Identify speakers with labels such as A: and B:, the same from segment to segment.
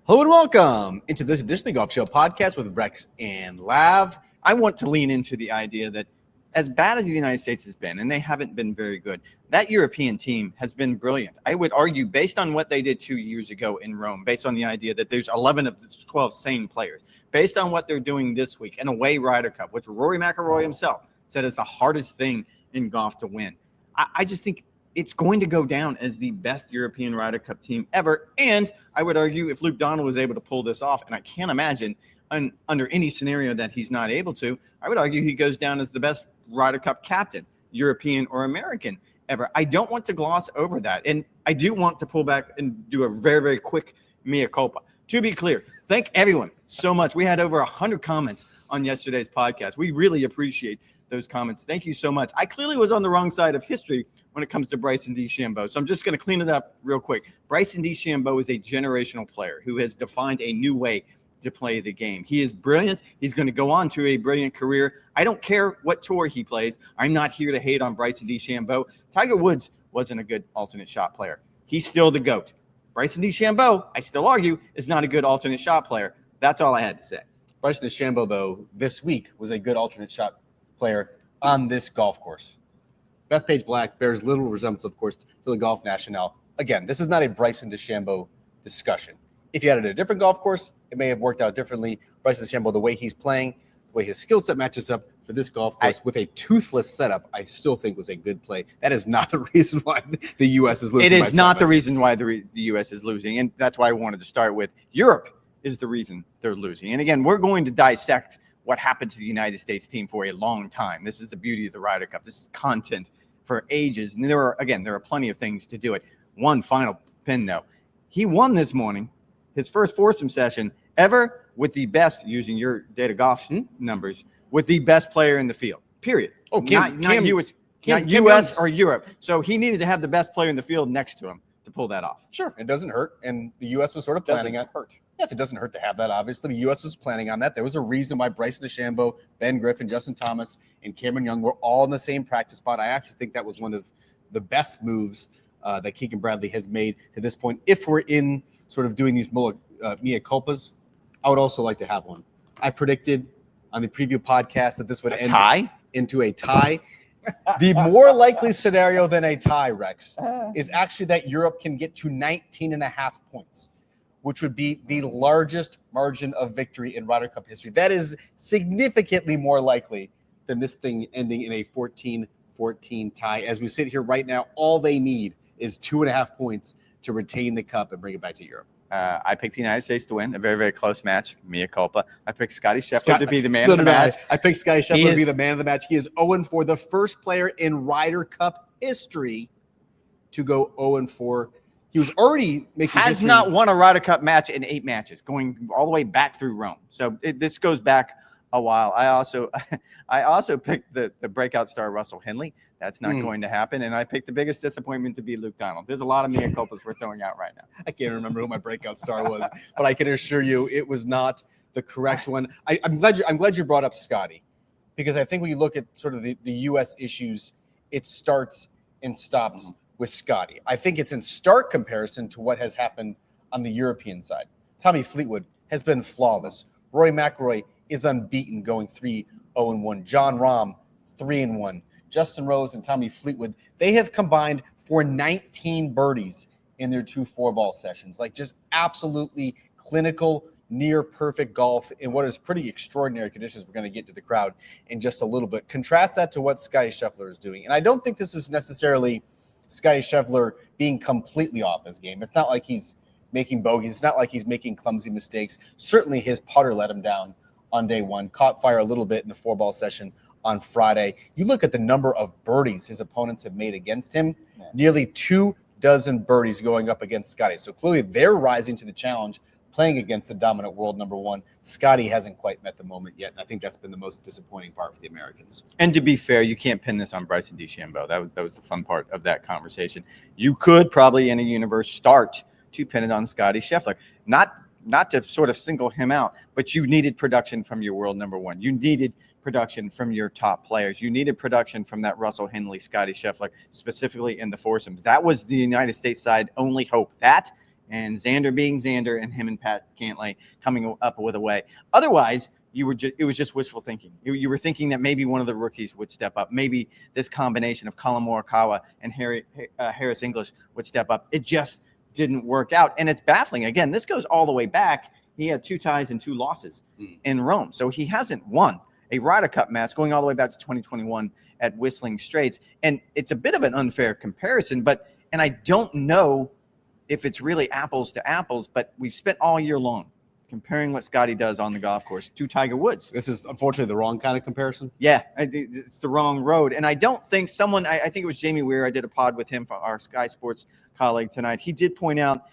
A: Hello and welcome into this edition of the Golf Show podcast with Rex and Lav. I want to lean into the idea that as bad as the United States has been, and they haven't been very good, that European team has been brilliant. I would argue, based on what they did 2 years ago in Rome, based on the idea that there's 11 of the 12 sane players, based on what they're doing this week, an away Ryder Cup, which Rory McIlroy himself said is the hardest thing in golf to win. I just think it's going to go down as the best European Ryder Cup team ever. And I would argue if Luke Donald was able to pull this off, and I can't imagine under any scenario that he's not able to, I would argue he goes down as the best Ryder Cup captain, European or American ever. I don't want to gloss over that. And I do want to pull back and do a very, very quick mea culpa. To be clear, thank everyone so much. We had over 100 comments on yesterday's podcast. We really appreciate those comments. Thank you so much. I clearly was on the wrong side of history when it comes to Bryson DeChambeau. So I'm just going to clean it up real quick. Bryson DeChambeau is a generational player who has defined a new way to play the game. He is brilliant. He's going to go on to a brilliant career. I don't care what tour he plays. I'm not here to hate on Bryson DeChambeau. Tiger Woods wasn't a good alternate shot player. He's still the GOAT. Bryson DeChambeau, I still argue, is not a good alternate shot player. That's all I had to say.
B: Bryson DeChambeau, though, this week was a good alternate shot player on this golf course. Bethpage Black bears little resemblance, of course, to the Golf National. Again, this is not a Bryson DeChambeau discussion. If you had it at a different golf course, it may have worked out differently. Bryson DeChambeau, the way he's playing, the way his skill set matches up for this golf course with a toothless setup, I still think was a good play. That is not the reason why the U.S. is losing.
A: It is not the reason why the U.S. is losing, and that's why I wanted to start with Europe is the reason they're losing. And again, we're going to dissect what happened to the United States team for a long time. This is the beauty of the Ryder Cup. This is content for ages. And there are plenty of things to do it. One final pin, though. He won this morning, his first foursome session ever with the best, using your data golf numbers, with the best player in the field, period.
B: Oh,
A: not U.S. or Europe. So he needed to have the best player in the field next to him to pull that off.
B: Sure, it doesn't hurt. And the U.S. was sort of planning on it. Yes, it doesn't hurt to have that, obviously. The U.S. was planning on that. There was a reason why Bryson DeChambeau, Ben Griffin, Justin Thomas, and Cameron Young were all in the same practice spot. I actually think that was one of the best moves that Keegan Bradley has made to this point. If we're in sort of doing these mea culpas, I would also like to have one. I predicted on the preview podcast that this would end into a tie. The more likely scenario than a tie, Rex, is actually that Europe can get to 19.5 points, which would be the largest margin of victory in Ryder Cup history. That is significantly more likely than this thing ending in a 14-14 tie. As we sit here right now, all they need is 2.5 points to retain the cup and bring it back to Europe.
A: I picked the United States to win, a very, very close match, mea culpa. I picked Scottie Scheffler to be the man of the match.
B: I picked Scottie Scheffler to be the man of the match. He is 0-4, the first player in Ryder Cup history to go 0-4. He was already making
A: history. Not won a Ryder Cup match in 8 matches, going all the way back through Rome. So this goes back a while. I also picked the breakout star Russell Henley. That's not going to happen. And I picked the biggest disappointment to be Luke Donald. There's a lot of mea culpas we're throwing out right now.
B: I can't remember who my breakout star was, but I can assure you it was not the correct one. I'm glad you brought up Scottie, because I think when you look at sort of the U.S. issues, it starts and stops with Scottie. I think it's in stark comparison to what has happened on the European side. Tommy Fleetwood has been flawless. Rory McIlroy is unbeaten, going 3-0-1. Jon Rahm, 3-1. Justin Rose and Tommy Fleetwood, they have combined for 19 birdies in their 2 4-ball sessions. Like, just absolutely clinical, near perfect golf in what is pretty extraordinary conditions. We're going to get to the crowd in just a little bit. Contrast that to what Scottie Scheffler is doing. And I don't think this is necessarily Scottie Scheffler being completely off his game. It's not like he's making bogeys. It's not like he's making clumsy mistakes. Certainly his putter let him down on day one, caught fire a little bit in the 4-ball session on Friday. You look at the number of birdies his opponents have made against him, nearly 24 birdies going up against Scottie. So clearly they're rising to the challenge, playing against the dominant world number one. Scottie hasn't quite met the moment yet, and I think that's been the most disappointing part for the Americans.
A: And to be fair, you can't pin this on Bryson DeChambeau. That was the fun part of that conversation. You could probably in a universe start to pin it on Scottie Scheffler. Not to sort of single him out, but you needed production from your world number one. You needed production from your top players. You needed production from that Russell Henley, Scottie Scheffler, specifically in the foursomes. That was the United States side only hope. That and Xander being Xander and him and Pat Cantlay coming up with a way. Otherwise, it was just wishful thinking. You were thinking that maybe one of the rookies would step up. Maybe this combination of Collin Morikawa and Harris English would step up. It just didn't work out. And it's baffling. Again, this goes all the way back. He had 2 ties and 2 losses in Rome. So he hasn't won a Ryder Cup match going all the way back to 2021 at Whistling Straits. And it's a bit of an unfair comparison, and I don't know if it's really apples to apples, but we've spent all year long comparing what Scottie does on the golf course to Tiger Woods.
B: This is unfortunately the wrong kind of comparison.
A: Yeah, it's the wrong road. And I don't think I think it was Jamie Weir. I did a pod with him, for our Sky Sports colleague tonight. He did point out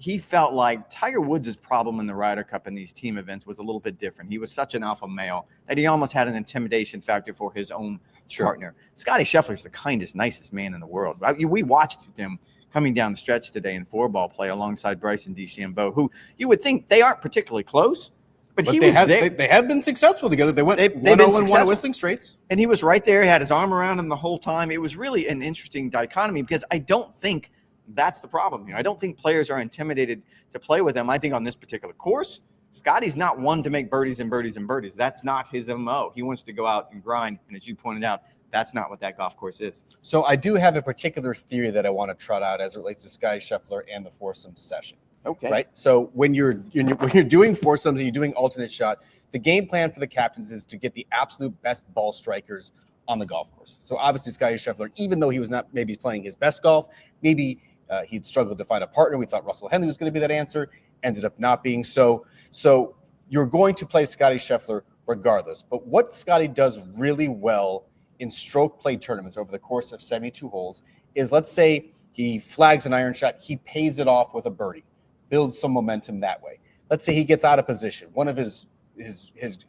A: he felt like Tiger Woods' problem in the Ryder Cup and these team events was a little bit different. He was such an alpha male that he almost had an intimidation factor for his own partner. Scottie Scheffler is the kindest, nicest man in the world. We watched him coming down the stretch today in 4-ball play alongside Bryson DeChambeau, who you would think they aren't particularly close, but he was there.
B: They have been successful together. They went 1-0 and 1 at Whistling Straits.
A: And he was right there. He had his arm around him the whole time. It was really an interesting dichotomy because I don't think that's the problem here. I don't think players are intimidated to play with him. I think on this particular course, Scottie's not one to make birdies and birdies and birdies. That's not his MO. He wants to go out and grind. And as you pointed out, that's not what that golf course is.
B: So I do have a particular theory that I want to trot out as it relates to Scottie Scheffler and the Foursomes session.
A: Okay.
B: Right. So when you're doing foursomes and you're doing alternate shot, the game plan for the captains is to get the absolute best ball strikers on the golf course. So obviously Scottie Scheffler, even though he was not maybe playing his best golf, maybe he'd struggled to find a partner. We thought Russell Henley was going to be that answer. Ended up not being so. So you're going to play Scottie Scheffler regardless. But what Scottie does really well in stroke play tournaments over the course of 72 holes is, let's say he flags an iron shot, he pays it off with a birdie, builds some momentum that way. Let's say he gets out of position. One of his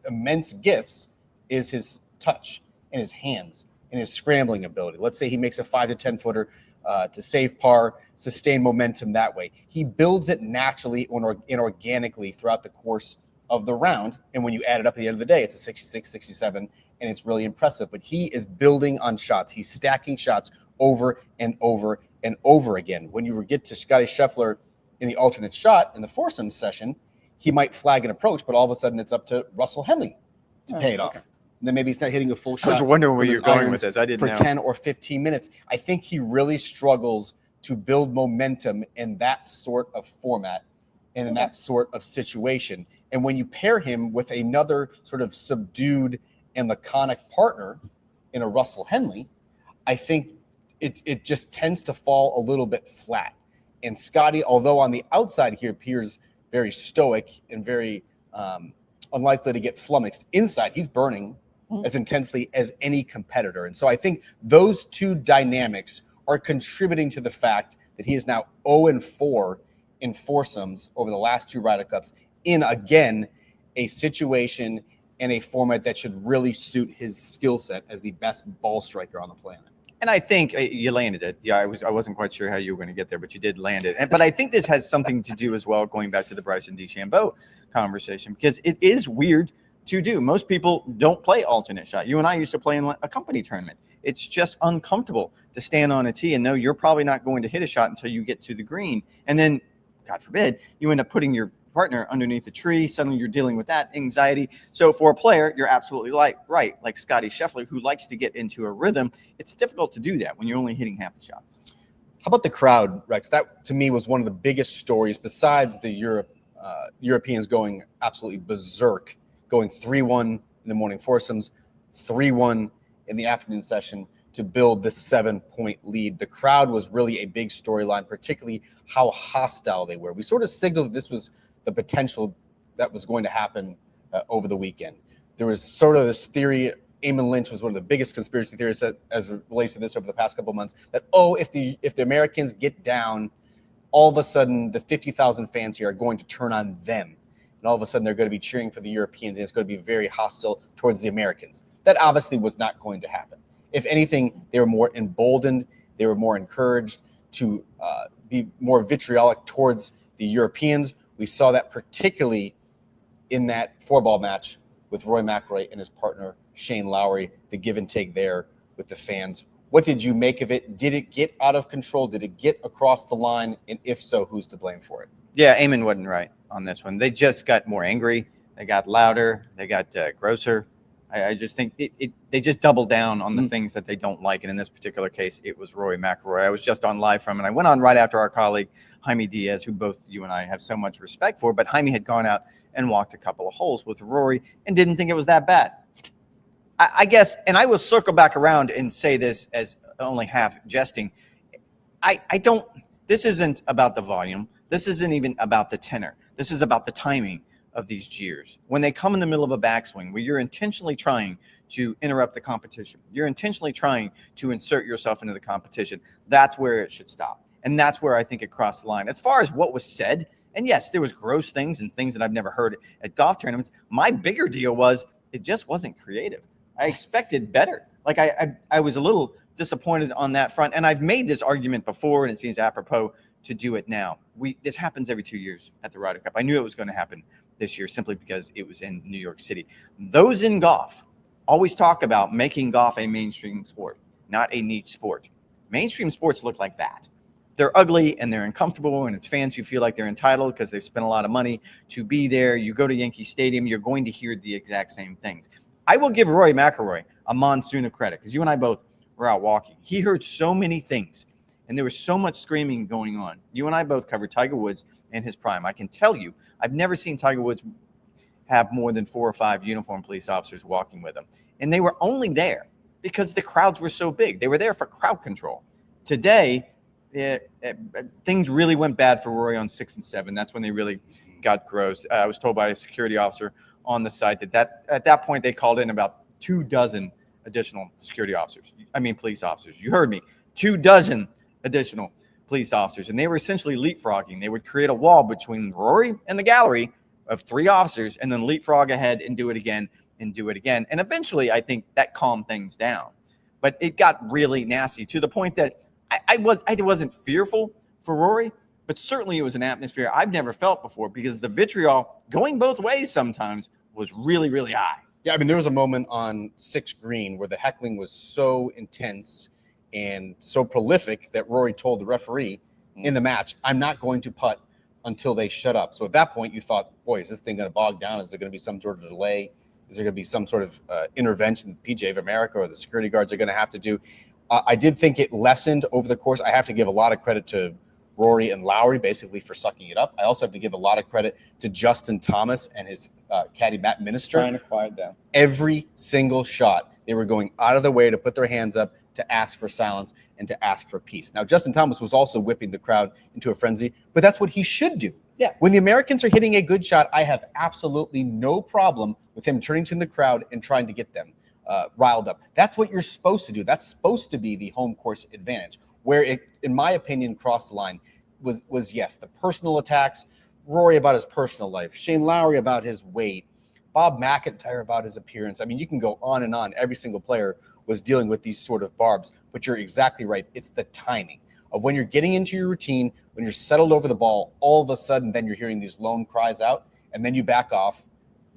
B: immense gifts is his touch and his hands and his scrambling ability. Let's say he makes a 5 to 10 footer to save par, sustain momentum that way. He builds it naturally and organically throughout the course of the round. And when you add it up at the end of the day, it's a 66, 67, and it's really impressive. But he is building on shots. He's stacking shots over and over and over again. When you get to Scottie Scheffler in the alternate shot in the foursomes session, he might flag an approach, but all of a sudden it's up to Russell Henley to pay it off. And then maybe he's not hitting a full shot.
A: I was wondering where you're going with this. I didn't know.
B: For 10 or 15 minutes. I think he really struggles to build momentum in that sort of format and in that sort of situation. And when you pair him with another sort of subdued and laconic partner in a Russell Henley, I think it just tends to fall a little bit flat. And Scottie, although on the outside he appears very stoic and very unlikely to get flummoxed, inside he's burning as intensely as any competitor. And so I think those two dynamics are contributing to the fact that he is now 0-4 in foursomes over the last 2 Ryder Cups in, again, a situation and a format that should really suit his skill set as the best ball striker on the planet.
A: And I think you landed it. Yeah, I wasn't quite sure how you were going to get there, but you did land it. But I think this has something to do as well, going back to the Bryson DeChambeau conversation, because it is weird to do. Most people don't play alternate shot. You and I used to play in a company tournament. It's just uncomfortable to stand on a tee and know you're probably not going to hit a shot until you get to the green. And then, God forbid, you end up putting your partner underneath a tree. Suddenly you're dealing with that anxiety. So for a player, you're absolutely right. Like Scottie Scheffler, who likes to get into a rhythm, it's difficult to do that when you're only hitting half the shots.
B: How about the crowd, Rex? That, to me, was one of the biggest stories, besides the Europeans going absolutely berserk, going 3-1 in the morning foursomes, 3-1 in the afternoon session to build this 7-point lead. The crowd was really a big storyline, particularly how hostile they were. We sort of signaled that this was the potential that was going to happen over the weekend. There was sort of this theory. Eamon Lynch was one of the biggest conspiracy theorists as it relates to this over the past couple of months, that, if the Americans get down, all of a sudden the 50,000 fans here are going to turn on them. And all of a sudden they're going to be cheering for the Europeans, and it's going to be very hostile towards the Americans. That obviously was not going to happen. If anything, they were more emboldened. They were more encouraged to be more vitriolic towards the Europeans. We saw that particularly in that 4-ball match with Rory McIlroy and his partner Shane Lowry, the give and take there with the fans What did you make of it? Did it get out of control? Did it get across the line? And if so, who's to blame for it?
A: Yeah, Eamon wasn't right on this one. They just got more angry. They got louder. They got grosser. I just think they just doubled down on the things that they don't like. And in this particular case, it was Rory McIlroy. I was just on live from, and I went on right after our colleague, Jaime Diaz, who both you and I have so much respect for. But Jaime had gone out and walked a couple of holes with Rory and didn't think it was that bad. I guess, and I will circle back around and say this as only half jesting. I don't, this isn't about the volume. This isn't even about the tenor. This is about the timing of these jeers. When they come in the middle of a backswing where you're intentionally trying to interrupt the competition, you're intentionally trying to insert yourself into the competition, that's where it should stop. And that's where I think it crossed the line. As far as what was said, and yes, there was gross things and things that I've never heard at golf tournaments. My bigger deal was it just wasn't creative. I expected better. Like I was a little disappointed on that front. And I've made this argument before, and it seems apropos to do it now. This happens every 2 years at the Ryder Cup. I knew it was going to happen this year simply because it was in New York City. Those in golf always talk about making golf a mainstream sport, not a niche sport. Mainstream sports look like that. They're ugly and they're uncomfortable, and it's fans who feel like they're entitled because they've spent a lot of money to be there. You go to Yankee Stadium, you're going to hear the exact same things. I will give Rory McIlroy a monsoon of credit because you and I both were out walking. He heard so many things, and there was so much screaming going on. You and I both covered Tiger Woods in his prime. I can tell you, I've never seen Tiger Woods have more than 4 or 5 uniformed police officers walking with him. And they were only there because the crowds were so big. They were there for crowd control. Today, things really went bad for Rory on 6 and 7. That's when they really got gross. I was told by a security officer on the site that at that point they called in about 24 additional police officers. You heard me, 24 additional police officers, and they were essentially leapfrogging. They would create a wall between Rory and the gallery of 3 officers, and then leapfrog ahead and do it again and do it again. And eventually, I think that calmed things down. But it got really nasty to the point that I wasn't fearful for Rory, but certainly it was an atmosphere I've never felt before because the vitriol going both ways sometimes was really, really high.
B: Yeah, I mean, there was a moment on 6th green where the heckling was so intense and so prolific that Rory told the referee in the match, I'm not going to putt until they shut up. So at that point, you thought, boy, is this thing going to bog down? Is there going to be some sort of delay? Is there going to be some sort of intervention the PGA of America or the security guards are going to have to do? I did think it lessened over the course. I have to give a lot of credit to Rory and Lowry basically for sucking it up. I also have to give a lot of credit to Justin Thomas and his caddy Matt Minister.
A: Trying to quiet down.
B: Every single shot, they were going out of their way to put their hands up, to ask for silence, and to ask for peace. Now, Justin Thomas was also whipping the crowd into a frenzy, but that's what he should do.
A: Yeah.
B: When the Americans are hitting a good shot, I have absolutely no problem with him turning to the crowd and trying to get them riled up. That's what you're supposed to do. That's supposed to be the home course advantage. Where it, in my opinion, crossed the line was yes, the personal attacks, Rory about his personal life, Shane Lowry about his weight, Bob McIntyre about his appearance. I mean, you can go on and on. Every single player was dealing with these sort of barbs, but you're exactly right. It's the timing of when you're getting into your routine, when you're settled over the ball, all of a sudden, then you're hearing these lone cries out, and then you back off.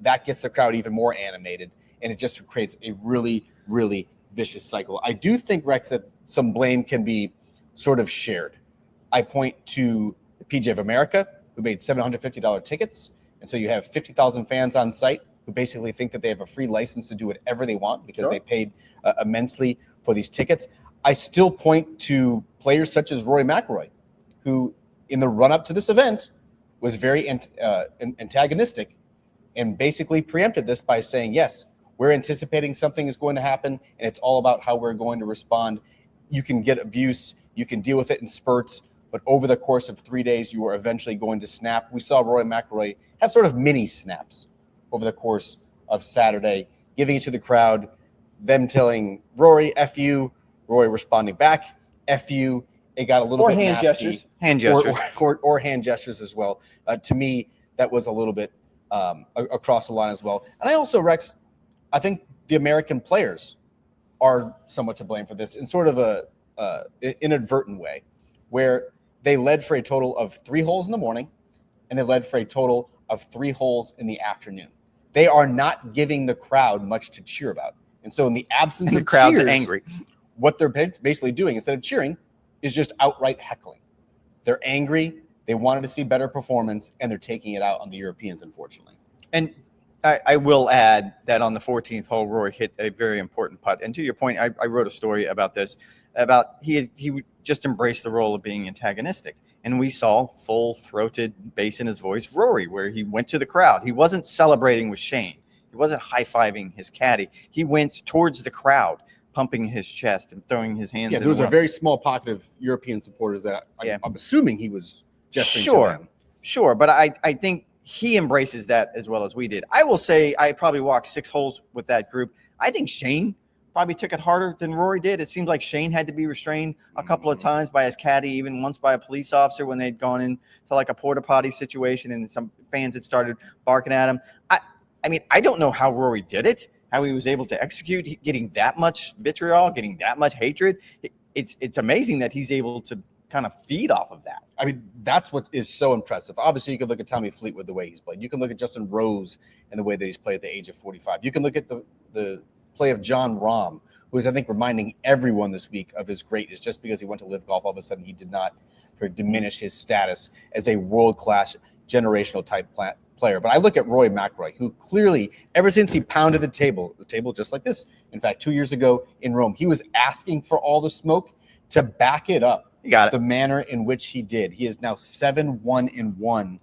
B: That gets the crowd even more animated, and it just creates a really, really vicious cycle. I do think, Rex, that some blame can be sort of shared. I point to the PGA of America, who made $750 tickets, and so you have 50,000 fans on site who basically think that they have a free license to do whatever they want because they paid immensely for these tickets. I still point to players such as Rory McIlroy, who in the run-up to this event was very antagonistic and basically preempted this by saying, yes, we're anticipating something is going to happen, and it's all about how we're going to respond. You can get abuse, you can deal with it in spurts, but over the course of 3 days, you are eventually going to snap. We saw Rory McIlroy have sort of mini snaps over the course of Saturday, giving it to the crowd, them telling Rory, F you, Rory responding back, F you. It got a little bit
A: hand
B: nasty.
A: Gestures. Hand gestures.
B: Or hand gestures as well. To me, that was a little bit across the line as well. And I also, Rex, I think the American players are somewhat to blame for this in sort of a inadvertent way, where they led for a total of 3 holes in the morning, and they led for a total of 3 holes in the afternoon. They are not giving the crowd much to cheer about. And so in the absence of
A: the crowd's
B: cheers,
A: angry.
B: what they're basically doing instead of cheering is just outright heckling. They're angry. They wanted to see better performance, and they're taking it out on the Europeans, unfortunately.
A: And I will add that on the 14th hole, Rory hit a very important putt. And to your point, I wrote a story about this, about he just embraced the role of being antagonistic. And we saw full-throated bass in his voice, Rory, where he went to the crowd. He wasn't celebrating with Shane. He wasn't high-fiving his caddy. He went towards the crowd, pumping his chest and throwing his hands.
B: Yeah, there was a very small pocket of European supporters that I'm assuming he was gesturing to them.
A: Sure, but I think he embraces that as well as we did. I will say I probably walked 6 holes with that group. I think Shane probably took it harder than Rory did. It seems like Shane had to be restrained a couple of times by his caddy, even once by a police officer when they'd gone into like a porta potty situation and some fans had started barking at him. I mean, I don't know how Rory did it, how he was able to execute getting that much vitriol, getting that much hatred. It's amazing that he's able to kind of feed off of that.
B: I mean, that's what is so impressive. Obviously, you can look at Tommy Fleetwood, the way he's played. You can look at Justin Rose and the way that he's played at the age of 45. You can look at the play of John Rahm, who is, I think, reminding everyone this week of his greatness. Just because he went to Live Golf, all of a sudden he did not sort of diminish his status as a world-class, generational type player. But I look at Rory McIlroy, who clearly, ever since he pounded the table just like this, in fact, 2 years ago in Rome, he was asking for all the smoke to back it up.
A: You got it.
B: The manner in which he did. He is now 7-1-1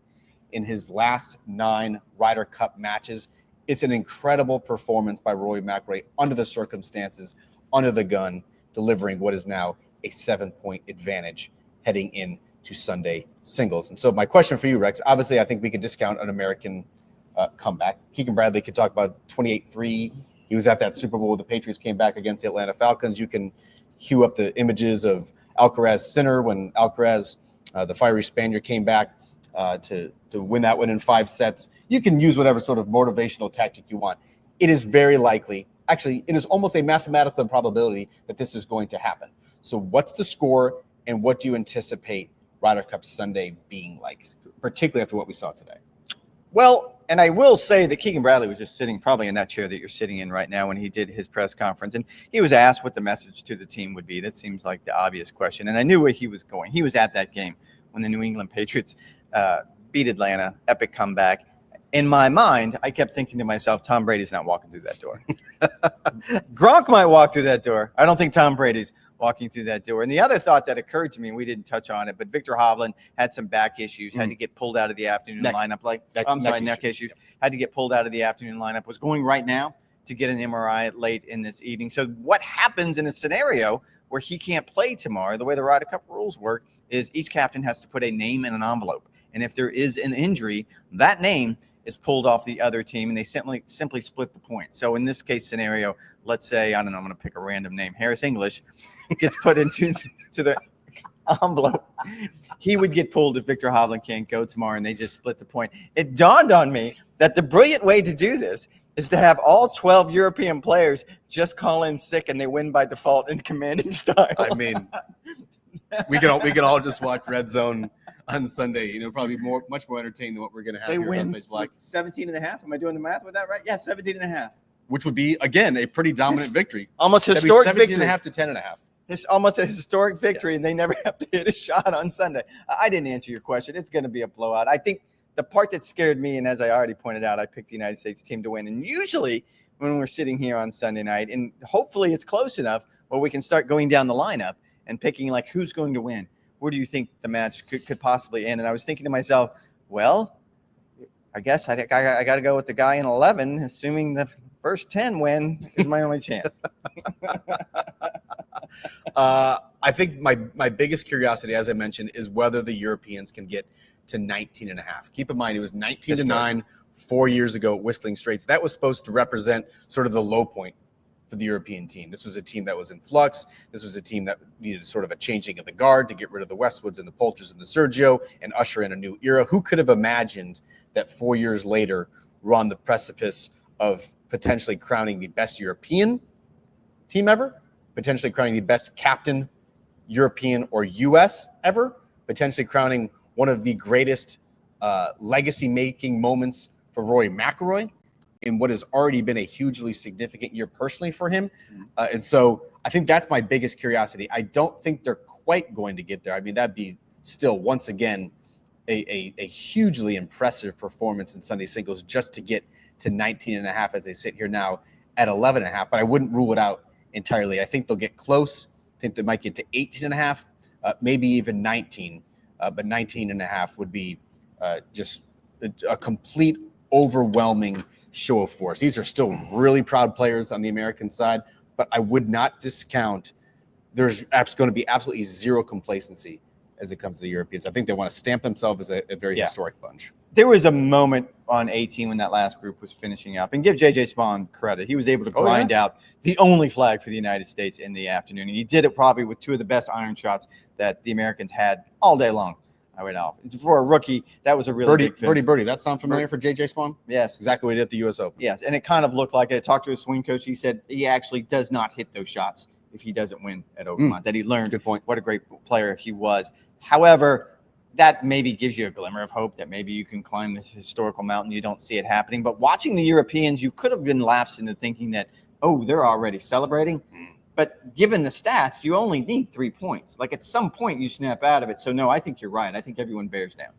B: in his last 9 Ryder Cup matches. It's an incredible performance by Rory McIlroy under the circumstances, under the gun, delivering what is now a 7-point advantage heading into Sunday singles. And so my question for you, Rex, obviously I think we could discount an American comeback. Keegan Bradley could talk about 28-3. He was at that Super Bowl where the Patriots came back against the Atlanta Falcons. You can cue up the images of Alcaraz Sinner when Alcaraz, the fiery Spaniard, came back to win that one in 5 sets. You can use whatever sort of motivational tactic you want. It is very likely, actually, it is almost a mathematical probability that this is going to happen. So what's the score and what do you anticipate Ryder Cup Sunday being like, particularly after what we saw today?
A: Well, and I will say that Keegan Bradley was just sitting probably in that chair that you're sitting in right now when he did his press conference. And he was asked what the message to the team would be. That seems like the obvious question. And I knew where he was going. He was at that game when the New England Patriots beat Atlanta, epic comeback. In my mind, I kept thinking to myself, Tom Brady's not walking through that door. Gronk might walk through that door. I don't think Tom Brady's walking through that door. And the other thought that occurred to me, and we didn't touch on it, but Victor Hovland had some back issues, had to get pulled out of the afternoon lineup. Neck issues. Had to get pulled out of the afternoon lineup. Was going right now to get an MRI late in this evening. So what happens in a scenario where he can't play tomorrow, the way the Ryder Cup rules work, is each captain has to put a name in an envelope. And if there is an injury, that name is pulled off the other team, and they simply split the point. So in this case scenario, let's say, I don't know, I'm going to pick a random name, Harris English gets put into the envelope. He would get pulled if Victor Hovland can't go tomorrow, and they just split the point. It dawned on me that the brilliant way to do this is to have all 12 European players just call in sick, and they win by default in commanding style.
B: I mean, we can all just watch Red Zone on Sunday. Probably much more entertaining than what we're going to have.
A: They
B: here
A: win
B: Bethpage Black.
A: 17.5. Am I doing the math with that right? Yeah, 17.5.
B: Which would be, again, a pretty dominant victory.
A: Almost historic victory.
B: 17.5 to 10.5.
A: It's almost a historic victory, yes. And they never have to hit a shot on Sunday. I didn't answer your question. It's going to be a blowout. I think the part that scared me, and as I already pointed out, I picked the United States team to win. And usually when we're sitting here on Sunday night, and hopefully it's close enough where we can start going down the lineup and picking, like, who's going to win. Where do you think the match could possibly end? And I was thinking to myself, well, I guess I got to go with the guy in 11, assuming the first 10 win is my only chance.
B: I think my biggest curiosity, as I mentioned, is whether the Europeans can get to 19.5. Keep in mind, it was 19-9 4 years ago at Whistling Straits. That was supposed to represent sort of the low point for the European team. This was a team that was in flux. This was a team that needed sort of a changing of the guard to get rid of the Westwoods and the Poulters and the Sergio and usher in a new era. Who could have imagined that 4 years later we're on the precipice of potentially crowning the best European team ever, potentially crowning the best captain European or U.S. ever, potentially crowning one of the greatest legacy-making moments for Rory McIlroy in what has already been a hugely significant year personally for him. And so I think that's my biggest curiosity. I don't think they're quite going to get there. I mean, that'd be still, once again, a hugely impressive performance in Sunday singles just to get to 19.5 as they sit here now at 11.5. But I wouldn't rule it out entirely. I think they'll get close. I think they might get to 18.5, maybe even 19. But 19.5 would be just a complete overwhelming show of force. These are still really proud players on the American side, but I would not discount there's going to be absolutely zero complacency as it comes to the Europeans. I think they want to stamp themselves as a very historic bunch.
A: There was a moment on 18 when that last group was finishing up, and give J.J. Spawn credit. He was able to grind out the only flag for the United States in the afternoon, and he did it probably with two of the best iron shots that the Americans had all day long. I went off. For a rookie, that was a really big finish.
B: Birdie. That sound familiar for J.J. Spawn?
A: Yes.
B: Exactly what he did at the U.S. Open.
A: Yes, and it kind of looked like it. I talked to his swing coach. He said he actually does not hit those shots if he doesn't win at Oakmont, that he learned what a great player he was. However, that maybe gives you a glimmer of hope that maybe you can climb this historical mountain. You don't see it happening. But watching the Europeans, you could have been lapsed into thinking that, oh, they're already celebrating. But given the stats, you only need 3 points. Like at some point, you snap out of it. So, no, I think you're right. I think everyone bears down.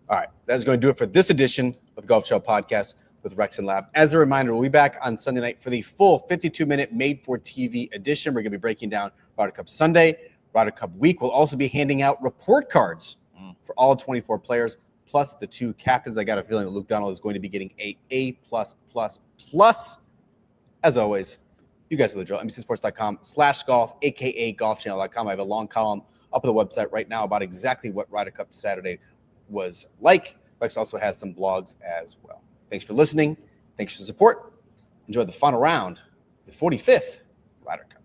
B: All right. That's going to do it for this edition of Golf Show Podcast with Rex and Lav. As a reminder, we'll be back on Sunday night for the full 52-minute made-for-TV edition. We're going to be breaking down Ryder Cup Sunday, Ryder Cup week. We'll also be handing out report cards for all 24 players, plus the 2 captains. I got a feeling that Luke Donald is going to be getting a A++++. As always, you guys know the drill. NBCSports.com/golf, a.k.a. golfchannel.com. I have a long column up on the website right now about exactly what Ryder Cup Saturday was like. Rex also has some blogs as well. Thanks for listening. Thanks for the support. Enjoy the final round, the 45th Ryder Cup.